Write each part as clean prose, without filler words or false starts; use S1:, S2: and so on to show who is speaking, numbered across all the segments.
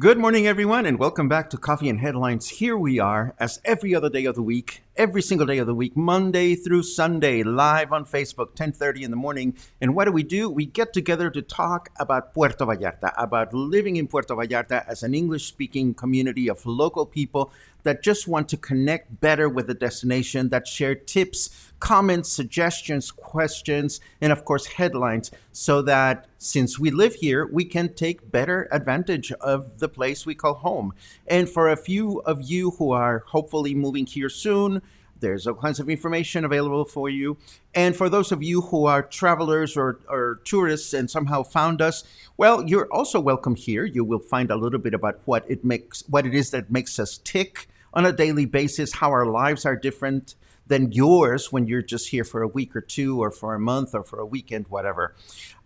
S1: Good morning, everyone, and welcome back to Coffee and Headlines. Here we are, as every other day of the week, every single day of the week, Monday through Sunday, live on Facebook, 10:30 in the morning. And what do? We get together to talk about Puerto Vallarta, about living in Puerto Vallarta as an English-speaking community of local people that just want to connect better with the destination, that share tips, comments, suggestions, questions, and of course headlines, so that since we live here, we can take better advantage of the place we call home. And for a few of you who are hopefully moving here soon, there's all kinds of information available for you. And for those of you who are travelers or tourists and somehow found us, well, you're also welcome here. You will find a little bit about what it is that makes us tick on a daily basis, how our lives are different than yours when you're just here for a week or two or for a month or for a weekend, whatever.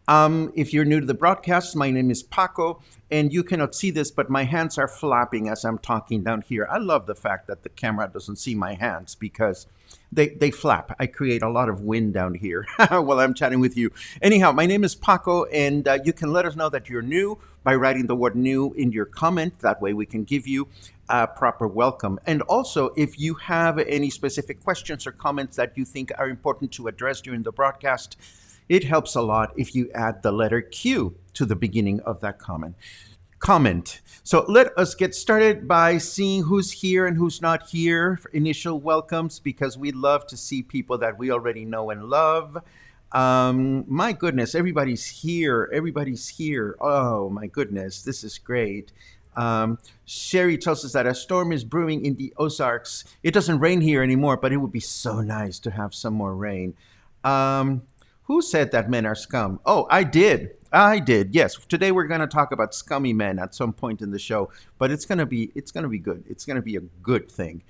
S1: If you're new to the broadcast, my name is Paco, and you cannot see this, but my hands are flapping as I'm talking down here. I love the fact that the camera doesn't see my hands because they flap. I create a lot of wind down here while I'm chatting with you. Anyhow, my name is Paco, and you can let us know that you're new by writing the word new in your comment. That way we can give you a proper welcome. And also, if you have any specific questions or comments that you think are important to address during the broadcast, it helps a lot if you add the letter Q to the beginning of that comment. So let us get started by seeing who's here and who's not here for initial welcomes, because we love to see people that we already know and love. My goodness, everybody's here. Oh my goodness, this is great. Sherry tells us that a storm is brewing in the Ozarks. It doesn't rain here anymore, but it would be so nice to have some more rain. Who said that men are scum? Oh, I did. Yes. Today we're going to talk about scummy men at some point in the show, but it's going to be good. It's going to be a good thing.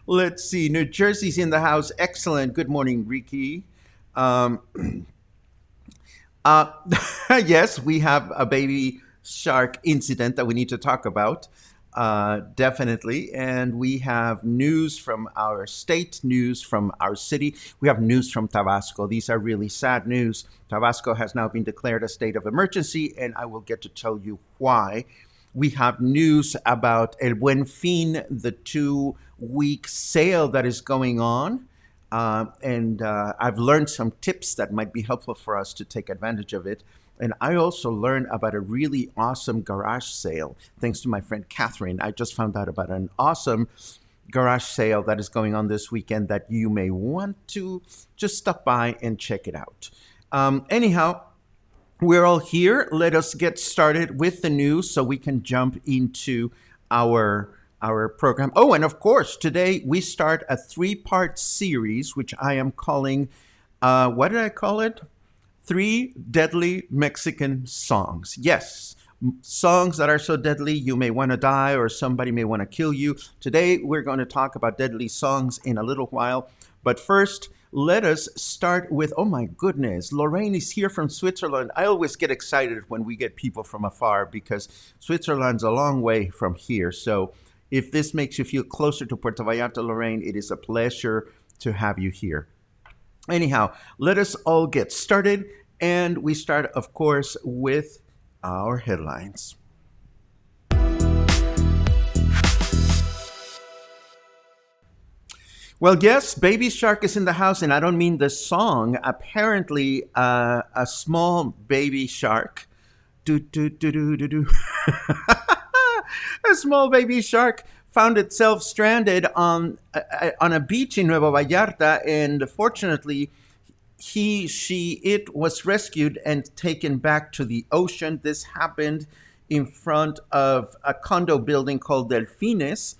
S1: Let's see. New Jersey's in the house. Excellent. Good morning, Ricky. Yes, we have a baby shark incident that we need to talk about. Definitely. And we have news from our state, news from our city. We have news from Tabasco. These are really sad news. Tabasco has now been declared a state of emergency, and I will get to tell you why. We have news about El Buen Fin, the 2-week sale that is going on. And I've learned some tips that might be helpful for us to take advantage of it. And I also learned about a really awesome garage sale, thanks to my friend Catherine. I just found out about an awesome garage sale that is going on this weekend that you may want to just stop by and check it out. Anyhow, we're all here. Let us get started with the news so we can jump into our program. Oh, and of course, today we start a 3-part series, which I am calling, what did I call it? 3 deadly Mexican songs. Yes, songs that are so deadly you may want to die or somebody may want to kill you. Today we're going to talk about deadly songs in a little while. But first, let us start with, oh my goodness, Lorraine is here from Switzerland. I always get excited when we get people from afar because Switzerland's a long way from here. So if this makes you feel closer to Puerto Vallarta, Lorraine, it is a pleasure to have you here. Anyhow, let us all get started. And we start, of course, with our headlines. Well, yes, Baby Shark is in the house, and I don't mean the song. Apparently, a small baby shark, a small baby shark found itself stranded on a beach in Nuevo Vallarta, and fortunately, it was rescued and taken back to the ocean. This happened in front of a condo building called Delfines.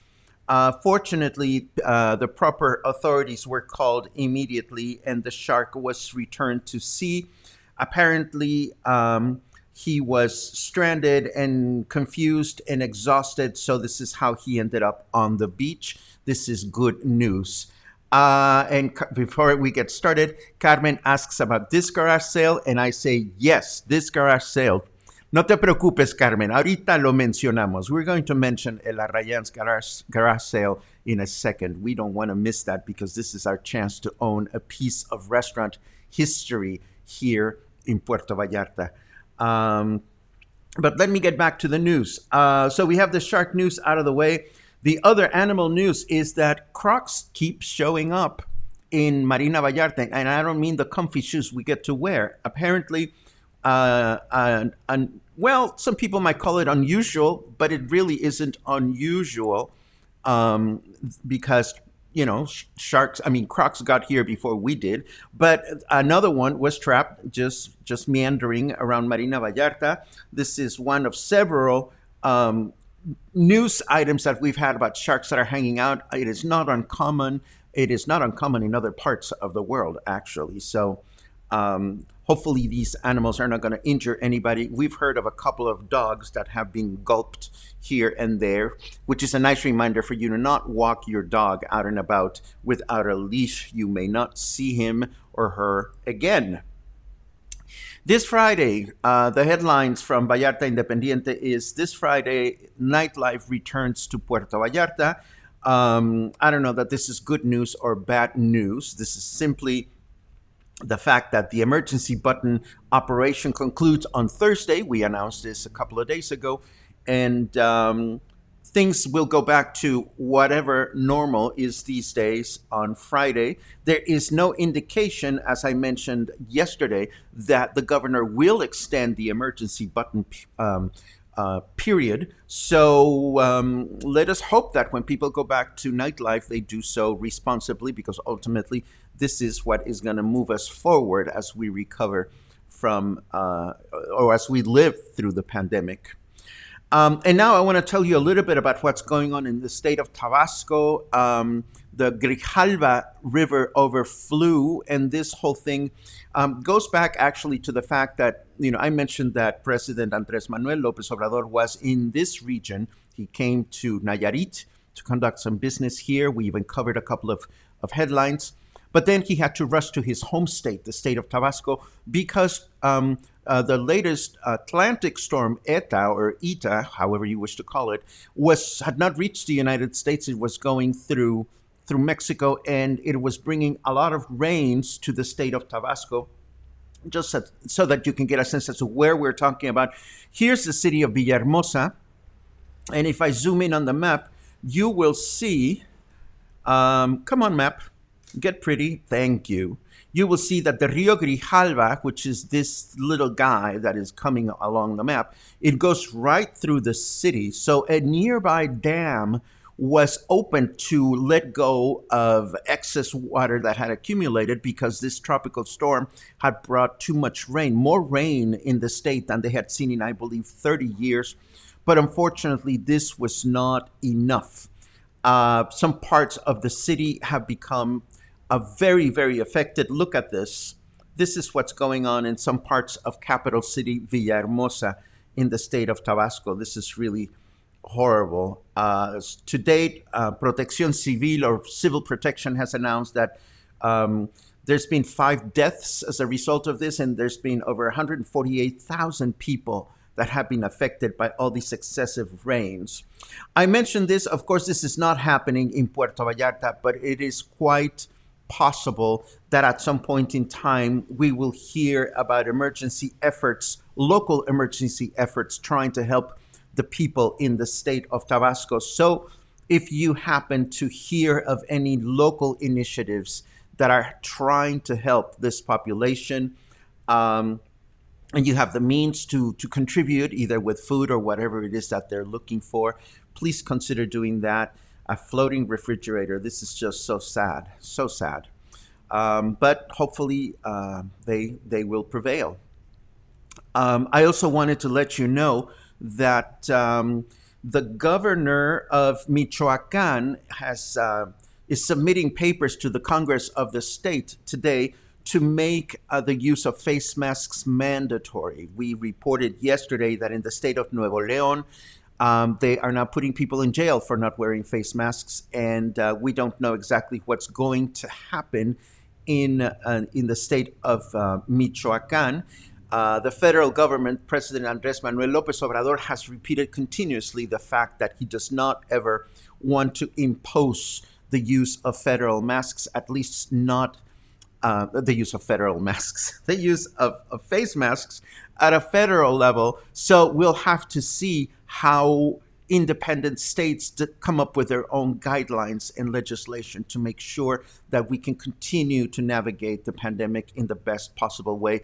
S1: Fortunately, the proper authorities were called immediately, and the shark was returned to sea. Apparently, he was stranded and confused and exhausted, so this is how he ended up on the beach. This is good news. And before we get started, Carmen asks about this garage sale, and I say, yes, this garage sale. No te preocupes, Carmen. Ahorita lo mencionamos. We're going to mention El Rayan's garage sale in a second. We don't want to miss that because this is our chance to own a piece of restaurant history here in Puerto Vallarta. But let me get back to the news. So we have the shark news out of the way. The other animal news is that crocs keep showing up in Marina Vallarta, and I don't mean the comfy shoes we get to wear. Apparently, well, some people might call it unusual, but it really isn't unusual because sharks. I mean, crocs got here before we did, but another one was trapped just meandering around Marina Vallarta. This is one of several news items that we've had about sharks that are hanging out. It is not uncommon. It is not uncommon in other parts of the world, actually. So hopefully these animals are not going to injure anybody. We've heard of a couple of dogs that have been gulped here and there, which is a nice reminder for you to not walk your dog out and about without a leash. You may not see him or her again. This Friday, the headlines from Vallarta Independiente is this Friday, nightlife returns to Puerto Vallarta. I don't know that this is good news or bad news. This is simply the fact that the emergency button operation concludes on Thursday. We announced this a couple of days ago, and things will go back to whatever normal is these days on Friday. There is no indication, as I mentioned yesterday, that the governor will extend the emergency button period. So let us hope that when people go back to nightlife, they do so responsibly, because ultimately this is what is going to move us forward as we recover from or as we live through the pandemic. And now I want to tell you a little bit about what's going on in the state of Tabasco. The Grijalva River overflew, and this whole thing goes back actually to the fact that, I mentioned that President Andrés Manuel López Obrador was in this region. He came to Nayarit to conduct some business here. We even covered a couple of headlines. But then he had to rush to his home state, the state of Tabasco, because the latest Atlantic storm, ETA, however you wish to call it, had not reached the United States. It was going through Mexico, and it was bringing a lot of rains to the state of Tabasco. Just so that you can get a sense as to where we're talking about. Here's the city of Villahermosa, and if I zoom in on the map, you will see, come on map, get pretty, thank you. You will see that the Rio Grijalva, which is this little guy that is coming along the map, it goes right through the city. So a nearby dam was open to let go of excess water that had accumulated because this tropical storm had brought too much rain, more rain in the state than they had seen in, I believe, 30 years. But unfortunately, this was not enough. Some parts of the city have become very, very affected. Look at this. This is what's going on in some parts of capital city Villahermosa in the state of Tabasco. This is really horrible. To date, Protección Civil, or Civil Protection, has announced that there's been 5 deaths as a result of this, and there's been over 148,000 people that have been affected by all these excessive rains. I mentioned this, of course, this is not happening in Puerto Vallarta, but it is quite possible that at some point in time we will hear about emergency efforts, local emergency efforts, trying to help the people in the state of Tabasco. So if you happen to hear of any local initiatives that are trying to help this population, and you have the means to contribute either with food or whatever it is that they're looking for, please consider doing that. A floating refrigerator, this is just so sad, so sad. But hopefully they will prevail. I also wanted to let you know that the governor of Michoacán is submitting papers to the Congress of the state today to make the use of face masks mandatory. We reported yesterday that in the state of Nuevo León, they are now putting people in jail for not wearing face masks, and we don't know exactly what's going to happen in the state of Michoacán. The federal government, President Andrés Manuel López Obrador, has repeated continuously the fact that he does not ever want to impose the use of federal masks, at least not the use of federal masks, the use of face masks at a federal level. So we'll have to see how independent states come up with their own guidelines and legislation to make sure that we can continue to navigate the pandemic in the best possible way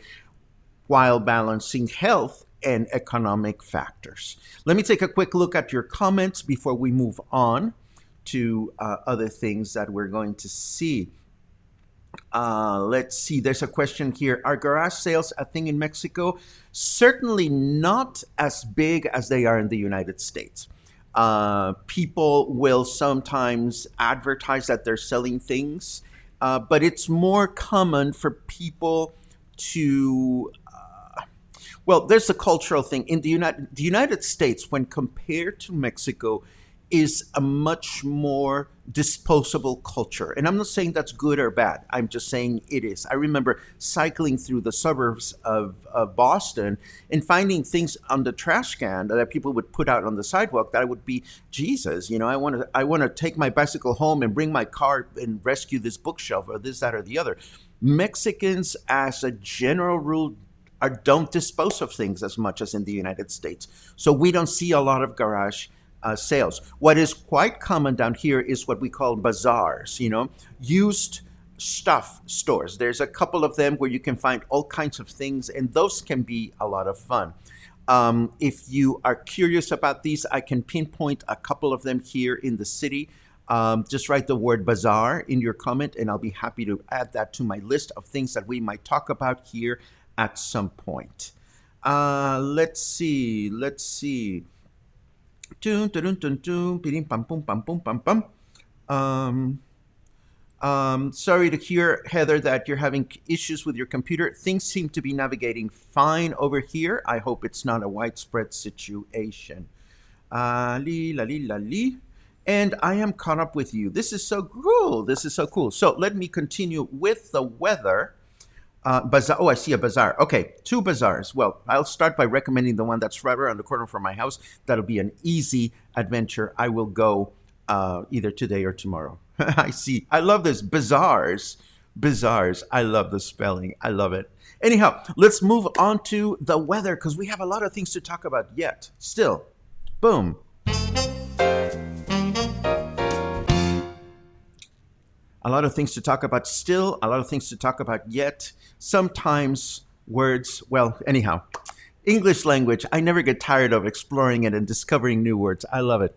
S1: while balancing health and economic factors. Let me take a quick look at your comments before we move on to other things that we're going to see. Let's see, there's a question here. Are garage sales a thing in Mexico? Certainly not as big as they are in the United States. People will sometimes advertise that they're selling things, but it's more common for people to well, there's a cultural thing in the United States. When compared to Mexico, is a much more disposable culture, and I'm not saying that's good or bad. I'm just saying it is. I remember cycling through the suburbs of Boston and finding things on the trash can that people would put out on the sidewalk that I would be, Jesus, I want to take my bicycle home and bring my car and rescue this bookshelf or this, that, or the other. Mexicans, as a general rule, don't dispose of things as much as in the United States. So we don't see a lot of garage sales. What is quite common down here is what we call bazaars, used stuff stores. There's a couple of them where you can find all kinds of things, and those can be a lot of fun. If you are curious about these, I can pinpoint a couple of them here in the city. Just write the word bazaar in your comment, and I'll be happy to add that to my list of things that we might talk about here at some point. Let's see. Sorry to hear, Heather, that you're having issues with your computer. Things seem to be navigating fine over here. I hope it's not a widespread situation. And I am caught up with you. This is so cool. So let me continue with the weather. Bazaar. Oh, I see a bazaar. Okay, 2 bazaars. Well, I'll start by recommending the one that's right around the corner from my house. That'll be an easy adventure. I will go either today or tomorrow. I see. I love this. Bazaars. I love the spelling. I love it. Anyhow, let's move on to the weather because we have a lot of things to talk about yet. Still. Boom. A lot of things to talk about still, a lot of things to talk about yet. Sometimes words, well, anyhow, English language, I never get tired of exploring it and discovering new words. I love it.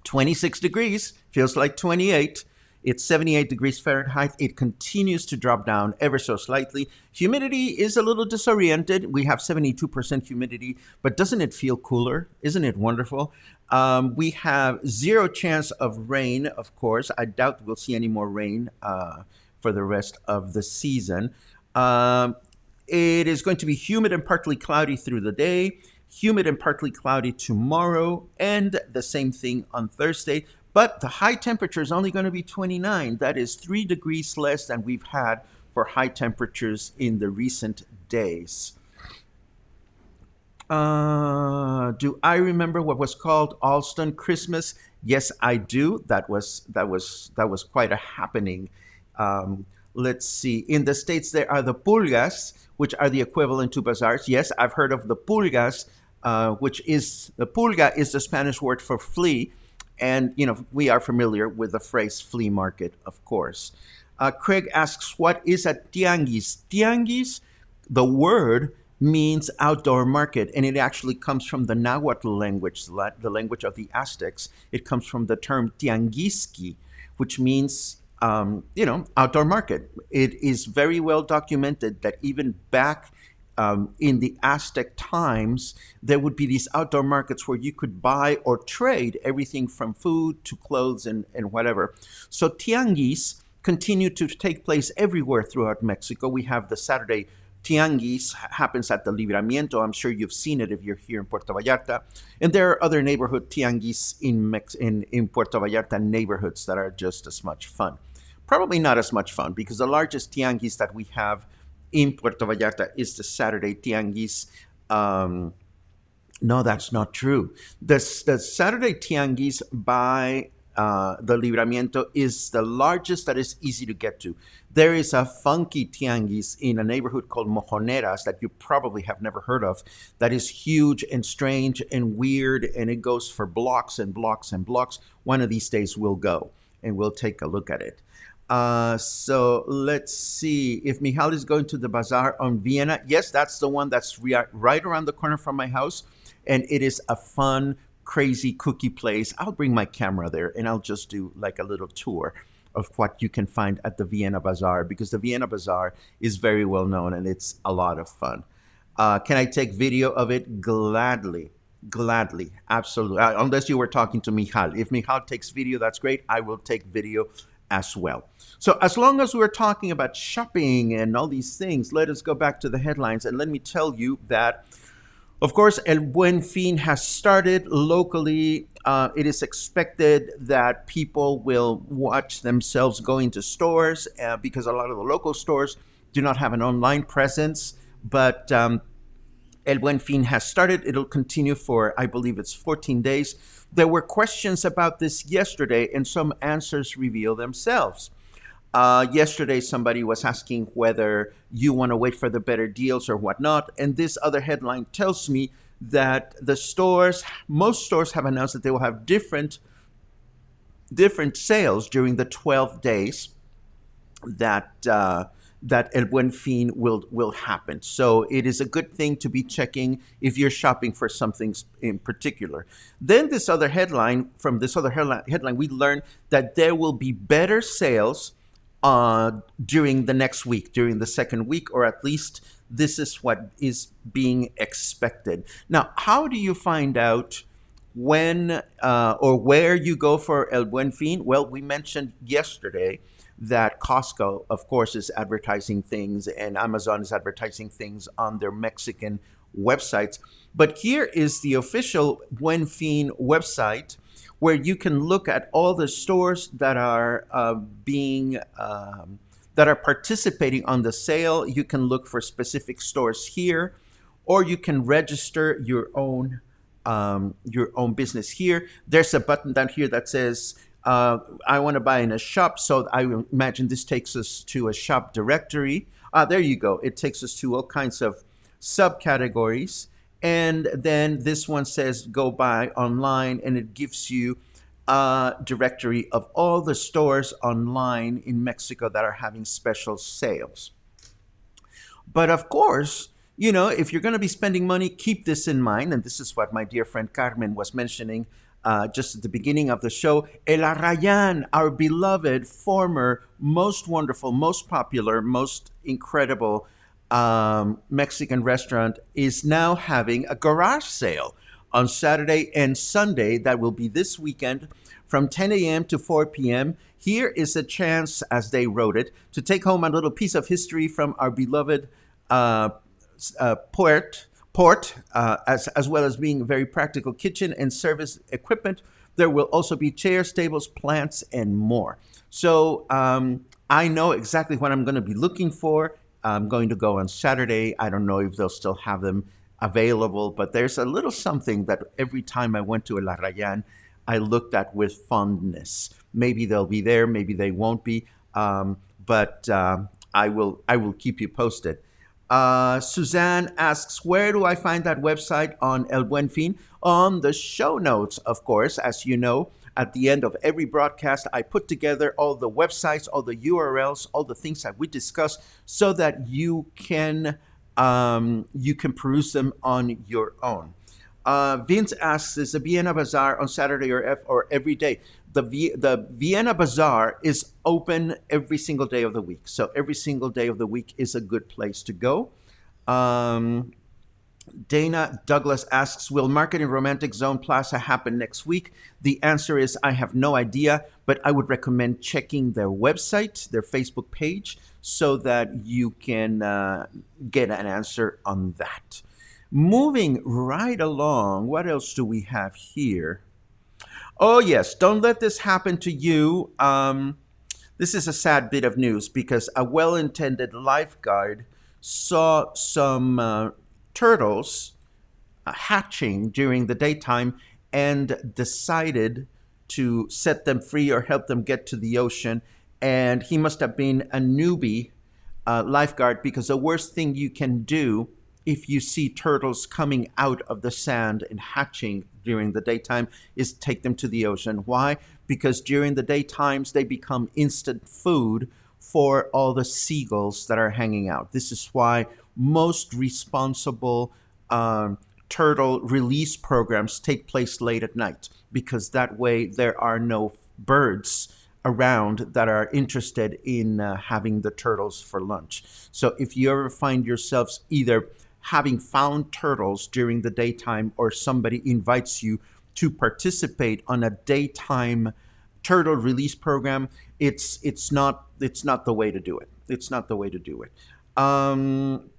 S1: 26 degrees, feels like 28. It's 78 degrees Fahrenheit. It continues to drop down ever so slightly. Humidity is a little disoriented. We have 72% humidity, but doesn't it feel cooler? Isn't it wonderful? We have 0 chance of rain, of course. I doubt we'll see any more rain for the rest of the season. It is going to be humid and partly cloudy through the day, humid and partly cloudy tomorrow, and the same thing on Thursday. But the high temperature is only going to be 29. That is 3 degrees less than we've had for high temperatures in the recent days. Do I remember what was called Alston Christmas? Yes, I do. That was quite a happening. Let's see. In the States, there are the pulgas, which are the equivalent to bazaars. Yes, I've heard of the pulgas, the pulga is the Spanish word for flea. And, we are familiar with the phrase flea market, of course. Craig asks, what is a tianguis? Tianguis, the word means outdoor market, and it actually comes from the Nahuatl language, the language of the Aztecs. It comes from the term tianguisqui, which means, outdoor market. It is very well documented that even back in the Aztec times, there would be these outdoor markets where you could buy or trade everything from food to clothes and whatever. So tianguis continue to take place everywhere throughout Mexico. We have the Saturday tianguis, happens at the Libramiento. I'm sure you've seen it if you're here in Puerto Vallarta. And there are other neighborhood tianguis in Puerto Vallarta neighborhoods that are just as much fun. Probably not as much fun because the largest tianguis that we have in Puerto Vallarta is the Saturday tianguis. No, that's not true. The Saturday tianguis by the Libramiento is the largest that is easy to get to. There is a funky tianguis in a neighborhood called Mojoneras that you probably have never heard of, that is huge and strange and weird, and it goes for blocks and blocks and blocks. One of these days we'll go and we'll take a look at it. So let's see if Michal is going to the bazaar on Vienna. Yes, that's the one that's right around the corner from my house. And it is a fun, crazy cookie place. I'll bring my camera there and I'll just do like a little tour of what you can find at the Vienna Bazaar, because the Vienna Bazaar is very well known and it's a lot of fun. Can I take video of it? Gladly. Gladly. Absolutely. Unless you were talking to Michal. If Michal takes video, that's great. I will take video as well. So as long as we're talking about shopping and all these things, let us go back to the headlines. And let me tell you that, of course, El Buen Fin has started locally. It is expected that people will watch themselves going to stores because a lot of the local stores do not have an online presence. But El Buen Fin has started. It'll continue for, I believe it's 14 days. There were questions about this yesterday, and some answers reveal themselves. Yesterday, somebody was asking whether you want to wait for the better deals or whatnot. And this other headline tells me that most stores have announced that they will have different sales during the 12 days that El Buen Fin will happen. So it is a good thing to be checking if you're shopping for something in particular. Then from this other headline, we learned that there will be better sales during the next week, during the second week, or at least this is what is being expected. Now, how do you find out when or where you go for El Buen Fin? Well, we mentioned yesterday that Costco, of course, is advertising things and Amazon is advertising things on their Mexican websites. But here is the official Buen Fin website, where you can look at all the stores that are participating on the sale. You can look for specific stores here, or you can register your own business here. There's a button down here that says, I want to buy in a shop. So I imagine this takes us to a shop directory. There you go. It takes us to all kinds of subcategories. And then this one says go buy online, and it gives you a directory of all the stores online in Mexico that are having special sales. But of course, if you're going to be spending money, keep this in mind. And this is what my dear friend Carmen was mentioning just at the beginning of the show. El Rayan, our beloved, former, most wonderful, most popular, most incredible Mexican restaurant, is now having a garage sale on Saturday and Sunday. That will be this weekend from 10 a.m. to 4 p.m. Here is a chance, as they wrote it, to take home a little piece of history from our beloved port, as well as being a very practical kitchen and service equipment. There will also be chairs, tables, plants, and more. So I know exactly what I'm going to be looking for. I'm going to go on Saturday. I don't know if they'll still have them available, but there's a little something that every time I went to El Rayan, I looked at with fondness. Maybe they'll be there, maybe they won't be, but I will keep you posted. Suzanne asks, where do I find that website on El Buen Fin? On the show notes, of course. As you know, at the end of every broadcast, I put together all the websites, all the URLs, all the things that we discuss, so that you can peruse them on your own. Vince asks, is the Vienna Bazaar on Saturday or every day? The Vienna Bazaar is open every single day of the week. So every single day of the week is a good place to go. Dana Douglas asks, will Market and Romantic Zone Plaza happen next week? The answer is, I have no idea, but I would recommend checking their website, their Facebook page, so that you can get an answer on that. Moving right along, what else do we have here? Oh, yes, don't let this happen to you. This is a sad bit of news because a well-intended lifeguard saw some turtles hatching during the daytime and decided to set them free or help them get to the ocean. And he must have been a newbie lifeguard, because the worst thing you can do if you see turtles coming out of the sand and hatching during the daytime is take them to the ocean. Why? Because during the daytimes they become instant food for all the seagulls that are hanging out. This is why most responsible turtle release programs take place late at night, because that way there are no birds around that are interested in having the turtles for lunch. So if you ever find yourselves either having found turtles during the daytime, or somebody invites you to participate on a daytime turtle release program, it's not the way to do it. It's not the way to do it. Arlene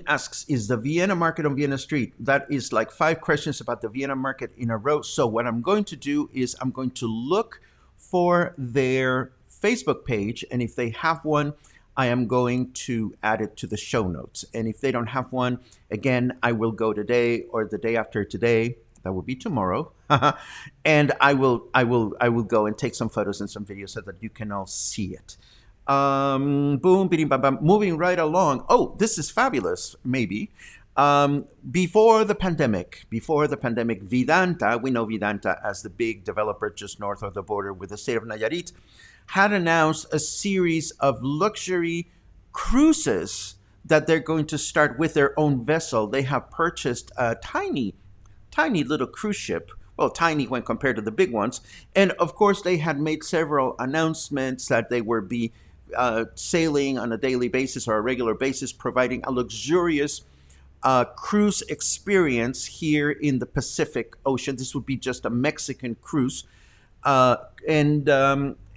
S1: asks, is the Vienna market on Vienna Street? That is like 5 questions about the Vienna market in a row. So what I'm going to do is I'm going to look for their Facebook page, and if they have one, I am going to add it to the show notes. And if they don't have one, again, I will go today or the day after today. That will be tomorrow. And I will go and take some photos and some videos so that you can all see it. Boom, bing, bam, bam. Moving right along. Oh, this is fabulous, maybe. Before the pandemic, Vidanta, we know Vidanta as the big developer just north of the border with the state of Nayarit, had announced a series of luxury cruises that they're going to start with their own vessel. They have purchased a tiny little cruise ship. Well, tiny when compared to the big ones. And of course, they had made several announcements that they would be sailing on a daily basis or a regular basis, providing a luxurious cruise experience here in the Pacific Ocean. This would be just a Mexican cruise. And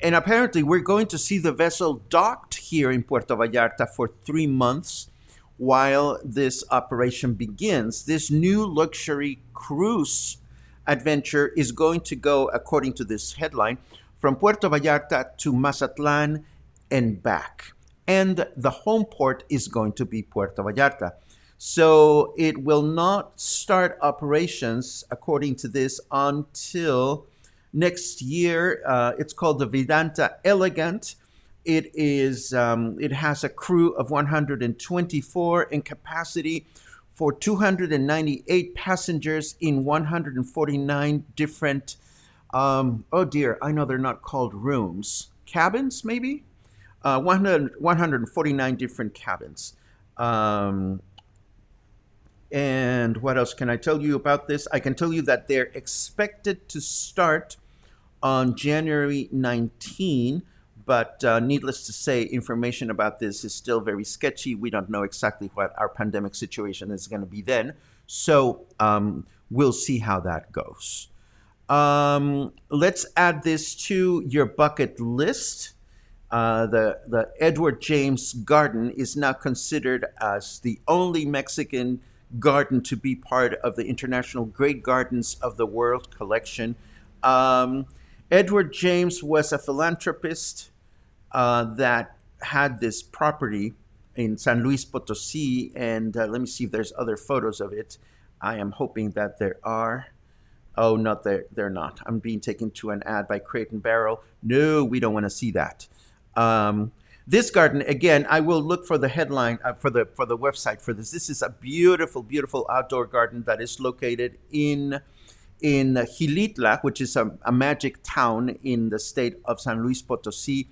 S1: apparently we're going to see the vessel docked here in Puerto Vallarta for 3 months while this operation begins. This new luxury cruise adventure is going to go, according to this headline, from Puerto Vallarta to Mazatlan and back. And the home port is going to be Puerto Vallarta. So it will not start operations, according to this, until next year. It's called the Vidanta Elegant. It has a crew of 124 and capacity for 298 passengers in 149 different, oh dear, I know they're not called rooms. Cabins, maybe? 149 different cabins. And what else can I tell you about this? I can tell you that they're expected to start on January 19, but needless to say, information about this is still very sketchy. We don't know exactly what our pandemic situation is going to be then. So we'll see how that goes. Let's add this to your bucket list. The Edward James Garden is now considered as the only Mexican garden to be part of the International Great Gardens of the World collection. Edward James was a philanthropist that had this property in San Luis Potosí, and let me see if there's other photos of it. I am hoping that there are. Oh, no, they're not. I'm being taken to an ad by Crate and Barrel. No, we don't want to see that. This garden, again, I will look for the headline for the website for this. This is a beautiful, beautiful outdoor garden that is located in Gilitla, which is a magic town in the state of San Luis Potosí.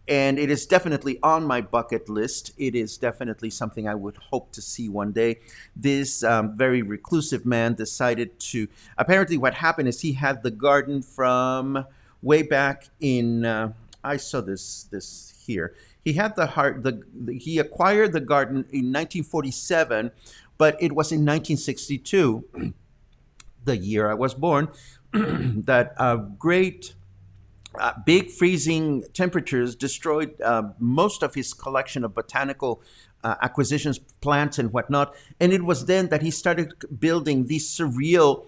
S1: And it is definitely on my bucket list. It is definitely something I would hope to see one day. This very reclusive man decided to, apparently what happened is he had the garden from way back in, I saw this here. He had he acquired the garden in 1947, but it was in 1962, the year I was born, that big freezing temperatures destroyed most of his collection of botanical acquisitions, plants and whatnot. And it was then that he started building these surreal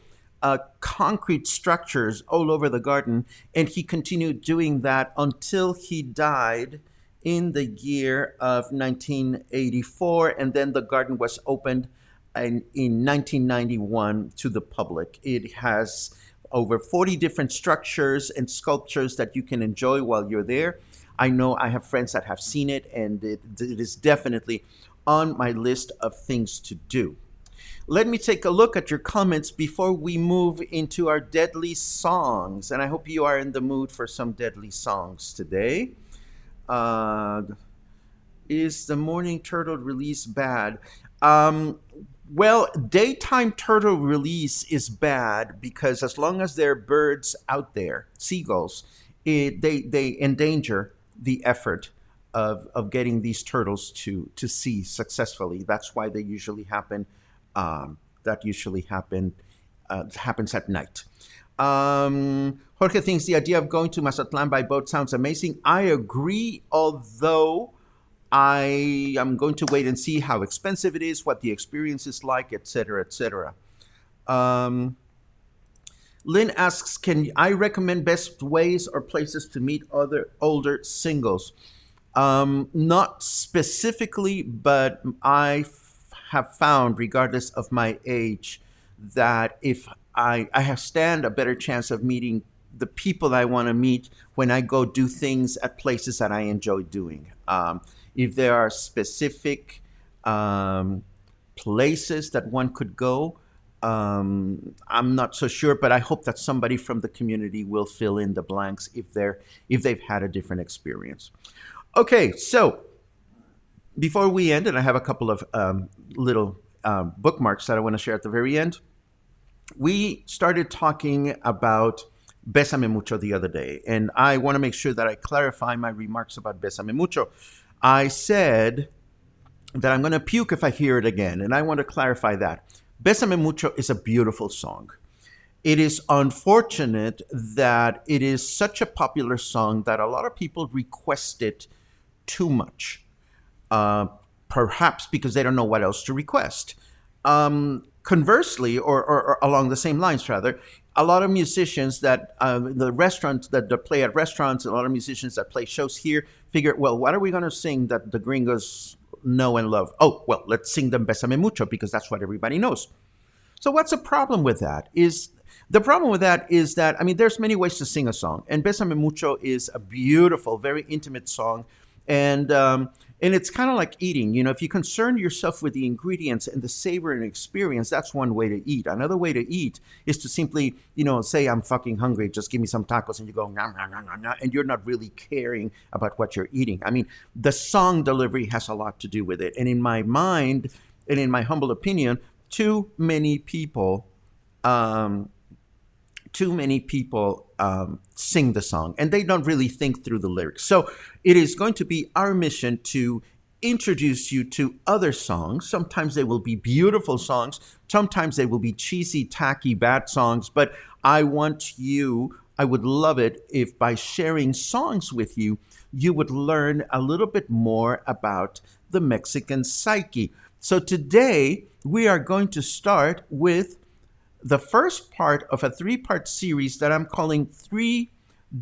S1: concrete structures all over the garden. And he continued doing that until he died in the year of 1984. And then the garden was opened in 1991 to the public. It has over 40 different structures and sculptures that you can enjoy while you're there. I know I have friends that have seen it, and it is definitely on my list of things to do. Let me take a look at your comments before we move into our deadly songs. And I hope you are in the mood for some deadly songs today. Is the morning turtle release bad? Well, daytime turtle release is bad because as long as there are birds out there, seagulls, they endanger the effort of getting these turtles to sea successfully. That's why they usually happen. Happens at night. Jorge thinks the idea of going to Mazatlan by boat sounds amazing. I agree, although I am going to wait and see how expensive it is, what the experience is like, etc., etc. Lynn asks, can I recommend best ways or places to meet other older singles? Not specifically, but I have found, regardless of my age, that if I stand a better chance of meeting the people that I want to meet when I go do things at places that I enjoy doing. If there are specific places that one could go, I'm not so sure, but I hope that somebody from the community will fill in the blanks if they've had a different experience. Okay, so before we end, and I have a couple of little bookmarks that I want to share at the very end, we started talking about Besame Mucho the other day, and I want to make sure that I clarify my remarks about Besame Mucho. I said that I'm going to puke if I hear it again, and I want to clarify that. Besame Mucho is a beautiful song. It is unfortunate that it is such a popular song that a lot of people request it too much, perhaps because they don't know what else to request. Conversely, or along the same lines, rather, a lot of musicians that the restaurants that play at restaurants, a lot of musicians that play shows here figure, well, what are we going to sing that the gringos know and love? Oh, well, let's sing them Besame Mucho because that's what everybody knows. So what's the problem with that? The problem with that is that, I mean, there's many ways to sing a song, and Besame Mucho is a beautiful, very intimate song, and it's kind of like eating. You know, if you concern yourself with the ingredients and the savor and experience, that's one way to eat. Another way to eat is to simply, say, I'm fucking hungry, just give me some tacos, and you go, nah, nah, nah, nah, nah, and you're not really caring about what you're eating. I mean, the song delivery has a lot to do with it. And in my mind, and in my humble opinion, too many people sing the song, and they don't really think through the lyrics. So it is going to be our mission to introduce you to other songs. Sometimes they will be beautiful songs. Sometimes they will be cheesy, tacky, bad songs. But I would love it if by sharing songs with you, you would learn a little bit more about the Mexican psyche. So today we are going to start with the first part of a 3-part series that I'm calling 3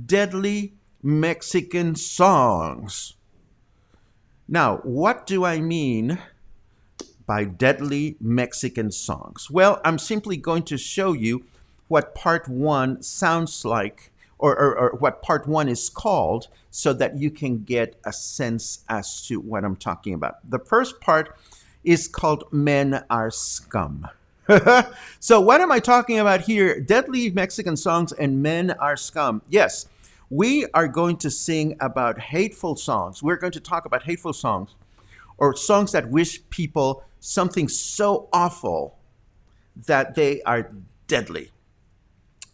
S1: Deadly Mexican Songs. Now, what do I mean by deadly Mexican songs? Well, I'm simply going to show you what part 1 sounds like, or what part 1 is called, so that you can get a sense as to what I'm talking about. The first part is called Men Are Scum. So what am I talking about here? Deadly Mexican songs and Men Are Scum. Yes, we are going to sing about hateful songs. We're going to talk about hateful songs, or songs that wish people something so awful that they are deadly.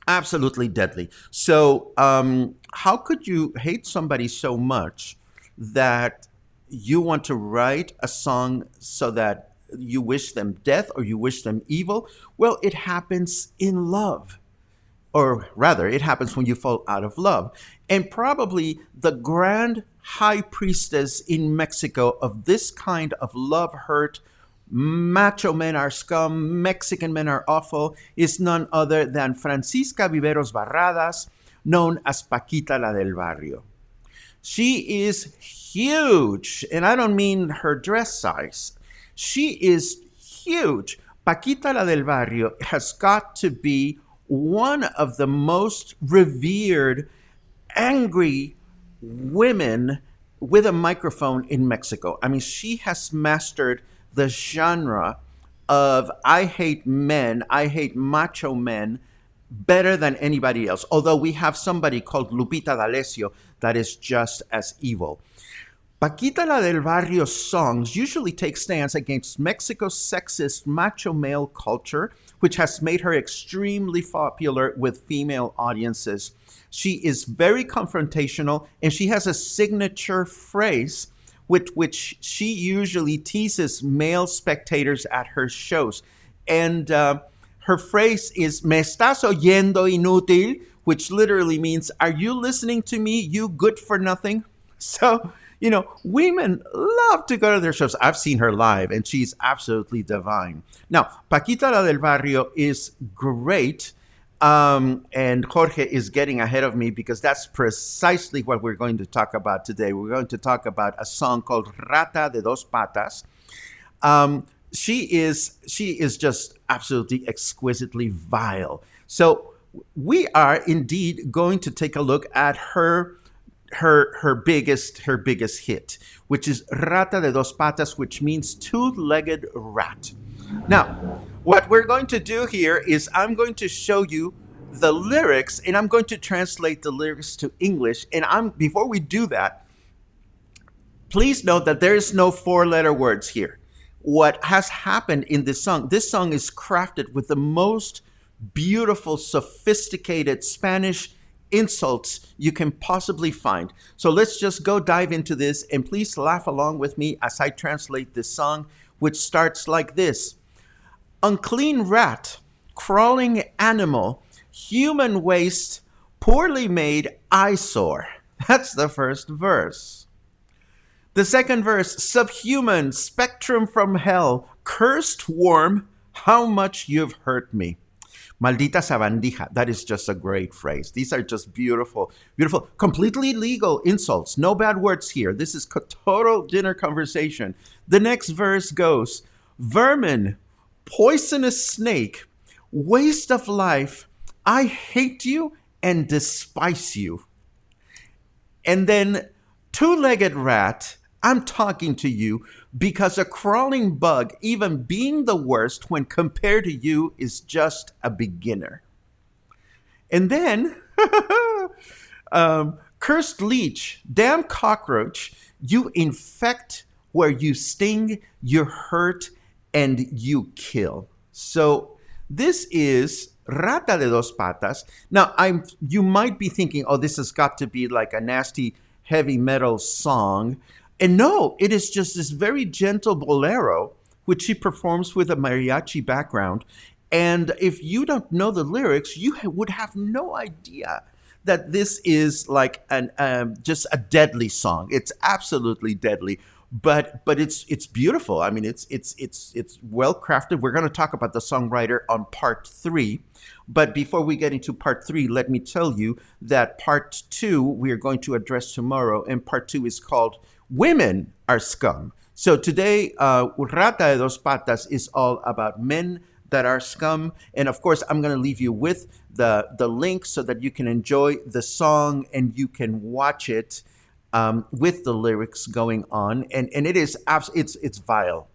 S1: Absolutely deadly. So how could you hate somebody so much that you want to write a song so that you wish them death or you wish them evil? Well, it happens in love. Or rather, it happens when you fall out of love. And probably the grand high priestess in Mexico of this kind of love hurt, macho men are scum, Mexican men are awful, is none other than Francisca Viveros Barradas, known as Paquita la del Barrio. She is huge, and I don't mean her dress size. She is huge. Paquita la del Barrio has got to be one of the most revered, angry women with a microphone in Mexico. I mean, she has mastered the genre of I hate men, I hate macho men better than anybody else. Although we have somebody called Lupita D'Alessio that is just as evil. Paquita la del Barrio's songs usually take stands against Mexico's sexist macho male culture, which has made her extremely popular with female audiences. She is very confrontational, and she has a signature phrase with which she usually teases male spectators at her shows. And her phrase is, "Me estás oyendo inútil?" which literally means, "Are you listening to me, you good for nothing?" So, women love to go to their shows. I've seen her live, and she's absolutely divine. Now, Paquita la del Barrio is great. And Jorge is getting ahead of me because that's precisely what we're going to talk about today. We're going to talk about a song called Rata de dos patas. She is just absolutely exquisitely vile. So we are indeed going to take a look at her biggest hit, which is Rata de dos patas, which means two-legged rat. Now, what we're going to do here is I'm going to show you the lyrics, and I'm going to translate the lyrics to English. And before we do that, please note that there is no four-letter words here. What has happened in this song is crafted with the most beautiful, sophisticated Spanish insults you can possibly find. So let's just go dive into this, and please laugh along with me as I translate this song, which starts like this. Unclean rat, crawling animal, human waste, poorly made eyesore. That's the first verse. The second verse, subhuman, spectrum from hell, cursed worm, how much you've hurt me. Maldita sabandija. That is just a great phrase. These are just beautiful, beautiful, completely legal insults. No bad words here. This is total dinner conversation. The next verse goes, vermin, poisonous snake, waste of life, I hate you and despise you. And then two-legged rat, I'm talking to you because a crawling bug, even being the worst when compared to you, is just a beginner. And then, cursed leech, damn cockroach, you infect where you sting, you hurt, and you kill. So this is Rata de dos patas. Now, you might be thinking, oh, this has got to be like a nasty heavy metal song. And no, it is just this very gentle bolero, which she performs with a mariachi background. And if you don't know the lyrics, you would have no idea that this is like just a deadly song. It's absolutely deadly, but it's beautiful. I mean, it's well crafted. We're going to talk about the songwriter on part 3. But before we get into part 3, let me tell you that part 2 we are going to address tomorrow, and part 2 is called Women Are Scum. So today, Rata de dos patas is all about men that are scum. And of course, I'm going to leave you with the link so that you can enjoy the song and you can watch it with the lyrics going on. And it is it's vile.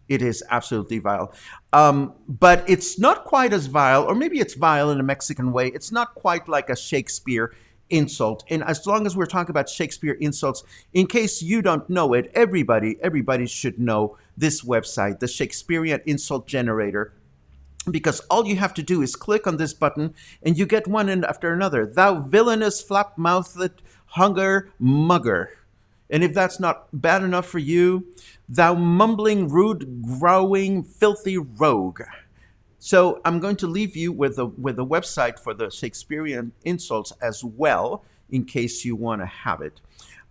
S1: It is absolutely vile. But it's not quite as vile, or maybe it's vile in a Mexican way. It's not quite like a Shakespeare insult. And as long as we're talking about Shakespeare insults, in case you don't know it, everybody should know this website, the Shakespearean Insult Generator, because all you have to do is click on this button and you get one after another. Thou villainous flap-mouthed hunger mugger. And if that's not bad enough for you, thou mumbling, rude, growing, filthy rogue. So I'm going to leave you with a website for the Shakespearean insults as well, in case you want to have it.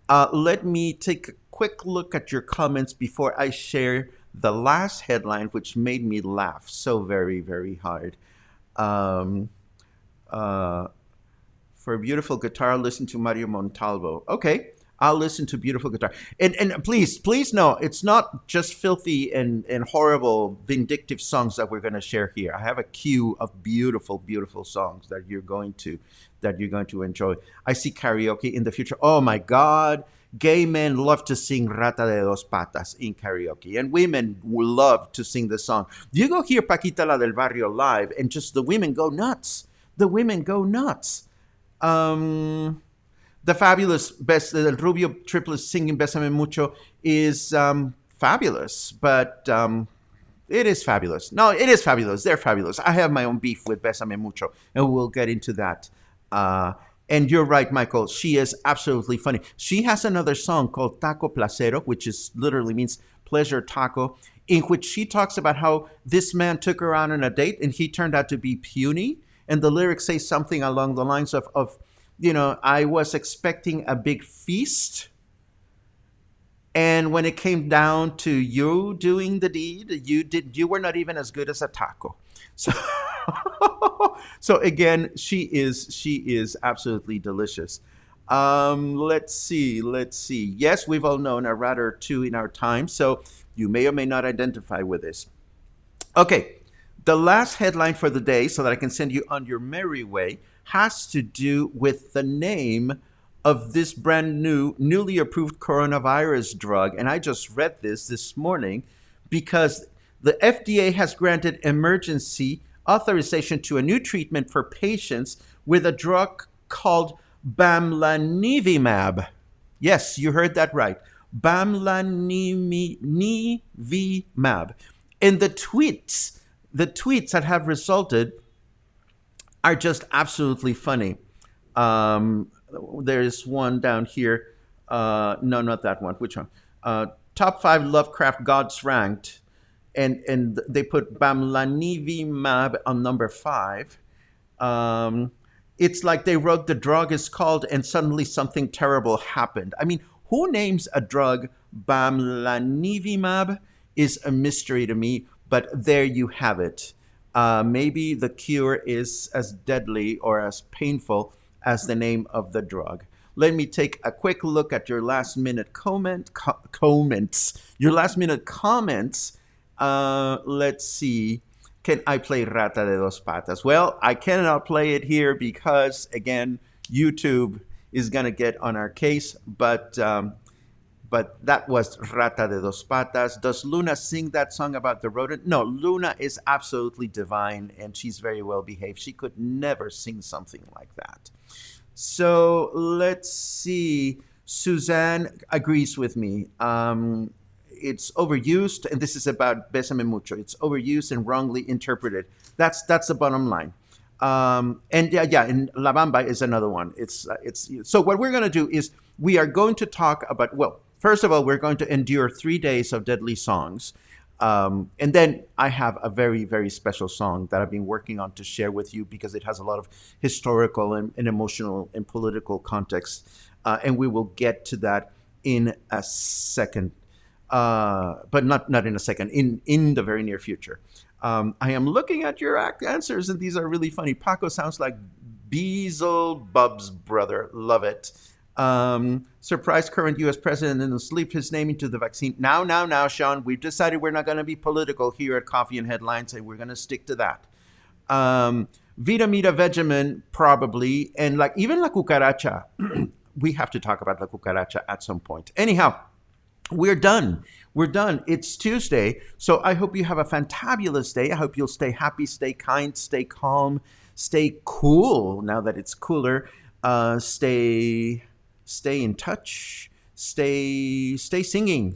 S1: Let me take a quick look at your comments before I share the last headline, which made me laugh so very, very hard. For a beautiful guitar, listen to Mario Montalvo. Okay. I'll listen to beautiful guitar. And please know it's not just filthy and horrible vindictive songs that we're going to share here. I have a queue of beautiful songs that you're going to enjoy. I see karaoke in the future. Oh my God. Gay men love to sing Rata de dos patas in karaoke, and women will love to sing the song. You go hear Paquita la del Barrio live, and just the women go nuts. The women go nuts. The fabulous the Rubio triplets singing Besame Mucho is fabulous, but it is fabulous. No, it is fabulous. They're fabulous. I have my own beef with Besame Mucho, and we'll get into that. And you're right, Michael. She is absolutely funny. She has another song called Taco Placero, which is literally means pleasure taco, in which she talks about how this man took her out on a date and he turned out to be puny. And the lyrics say something along the lines of I was expecting a big feast. And when it came down to you doing the deed, you were not even as good as a taco. So so again, she is absolutely delicious. Let's see. Yes, we've all known a rat or two in our time, so you may or may not identify with this. Okay, the last headline for the day, so that I can send you on your merry way, has to do with the name of this brand new, newly approved coronavirus drug. And I just read this morning because the FDA has granted emergency authorization to a new treatment for patients with a drug called bamlanivimab. Yes, you heard that right. Bamlanivimab. And the tweets that have resulted are just absolutely funny. There's one down here. No, not that one. Which one? Top 5 Lovecraft gods ranked. And they put bamlanivimab on number 5. It's like they wrote the drug is called and suddenly something terrible happened. I mean, who names a drug bamlanivimab is a mystery to me, but there you have it. Maybe the cure is as deadly or as painful as the name of the drug. Let me take a quick look at your last minute comments. Your last minute comments. Let's see. Can I play Rata de dos patas? Well, I cannot play it here because, again, YouTube is going to get on our case. But that was Rata de dos patas. Does Luna sing that song about the rodent? No, Luna is absolutely divine, and she's very well behaved. She could never sing something like that. So let's see. Suzanne agrees with me. It's overused, and this is about Besame Mucho. It's overused and wrongly interpreted. That's the bottom line. And and La Bamba is another one. It's so what we're going to do is we are going to talk about, well, first of all, we're going to endure 3 days of deadly songs. And then I have a very, very special song that I've been working on to share with you because it has a lot of historical and emotional and political context. And we will get to that in a second. But not in a second, in the very near future. I am looking at your answers, and these are really funny. Paco sounds like Beelzebub's brother. Love it. Surprise current U.S. president and slip his name into the vaccine. Now, Sean, we've decided we're not going to be political here at Coffee and Headlines, and we're going to stick to that. Vita Mita Vegemin, probably, and like even La Cucaracha. We have to talk about La Cucaracha at some point. Anyhow, we're done. It's Tuesday, so I hope you have a fantabulous day. I hope you'll stay happy, stay kind, stay calm, stay cool now that it's cooler. Stay in touch. Stay singing,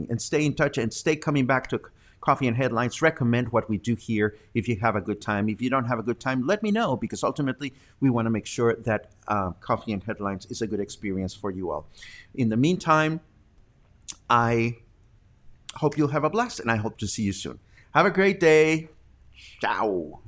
S1: and stay in touch, and stay coming back to Coffee and Headlines. Recommend what we do here if you have a good time. If you don't have a good time, let me know, because ultimately we want to make sure that Coffee and Headlines is a good experience for you all. In the meantime, I hope you'll have a blast, and I hope to see you soon. Have a great day. Ciao.